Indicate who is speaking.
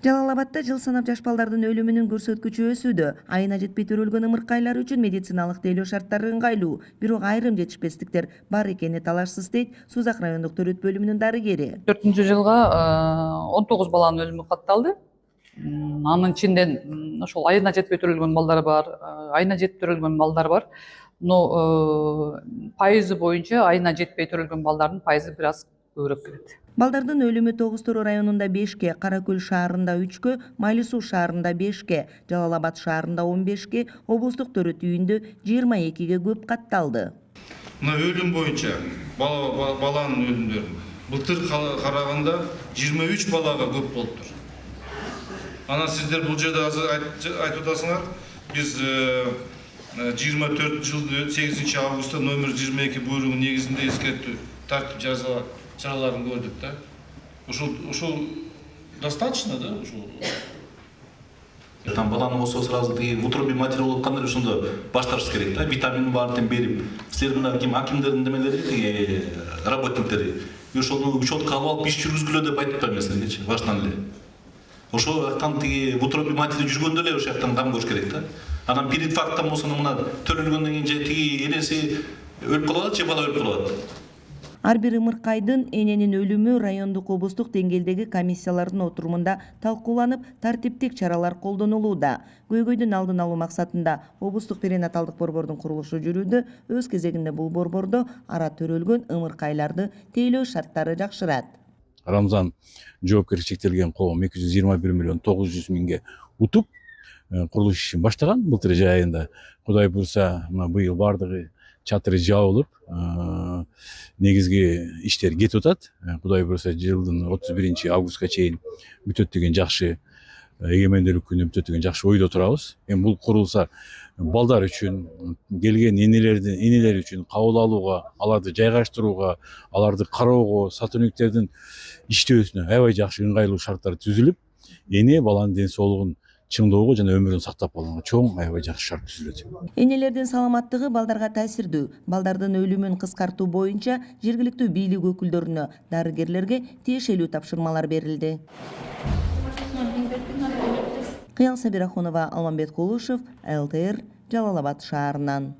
Speaker 1: Жалал Абадда жыл санап жаш балдардын өлүмүнүн көрсөткүчү өсүүдө. Айына жетпей төрөлгөн ымыркайлар үчүн медициналык тейлөө шарттары ыңгайлуу, бирок айрым жетишпестиктер бар экени талашсыз дейт Сузак райондук төрөт бөлүмүнүн дарыгери.
Speaker 2: 4-жылга 19 баланын өлүмү катталды. Анын ичинде ошол айына жетпей төрөлгөн балдар бар, айына жетип төрөлгөн балдар бар. Но пайызы боюнча айына жетпей төрөлгөн балдардын пайызы бир аз көбүрөөк келет.
Speaker 1: Балдардын өлүмү Тогуз Тороо районунда 5ке, Кара Көл шаарында 3кө, Майлы Суу шаарында 5ке, Жалал Абад шаарында 15ке, облустук төрөт үйүндө 22ге көп катталды.
Speaker 3: Мына өлүм боюнча баланын өлүмдөрү былтыр караганда 23 балага көп болуптур. Анан сиздер бул жерде азыр айтып атасыңар, биз 24 жылы 8 августта номер 22 буйругу негизинде эскертүү тартип чараларын көрдүк да. Ушул достаточно да, ушул.
Speaker 4: Там баланы болсо сразу тиги утробий материал болуп кандай ошондо башташыбыз керек да, витамин бар деп берип. Силер мына акимдердин немелери, тиги работниктери ошону учетко алып иш жүргүзгүлө деп айтып атпаймын силергечи, башынан эле. Ошол жактан тиги утробий материал жүргөндө эле ошол жактан кам көрүш керек да. Анан перед фактом болсо мына төрөлгөндөн кийин же тиги энеси өлүп калат, же бала өлүп калат.
Speaker 1: Ар бир ымыркайдын эненин өлүмү райондук облустук деңгээлдеги комиссиялардын отурумунда талкууланып, тартиптик чаралар колдонулууда. Көйгөйдүн алдын алуу максатында облустук перинаталдык борбордун курулушу жүрүүдө. Өз кезегинде бул борбордо ара төрөлгөн ымыркайларды тейлөө шарттары жакшырат.
Speaker 5: Рамзан жоопкерчилиги чектелген коом 221 миллион 900 миңге утуп курулуш ишин баштаган былтыр жай айында. Кудай буйрса, быйыл бардыгы чатыры жабылып, негизги иштер кетип атат. Кудай буйрса жылдын 31 августка чейин бүтөт деген жакшы, эгемендүүлүк күнү бүтөт деген жакшы ойдо турабыз. Эми бул курулса балдар үчүн, келген энелер үчүн кабыл алууга, аларды жайгаштырууга, аларды кароого, сотрудниктердин иштөөсүнө аябай жакшы ыңгайлуу шарттар түзүлүп, эне баланын ден соолугун чыңдоого жана өмүрүн сактап калганга чоң аябай жакшы шарт түзүлөт.
Speaker 1: Энелердин саламаттыгы балдарга таасирдүү. Балдардын өлүмүн кыскартуу боюнча жергиликтүү бийлик өкүлдөрүнө, дарыгерлерге тиешелүү тапшырмалар берилди. Кыял Сабирахунова, Алмамбет Кулушев, ЛТР, Жалал Абад шаарынан.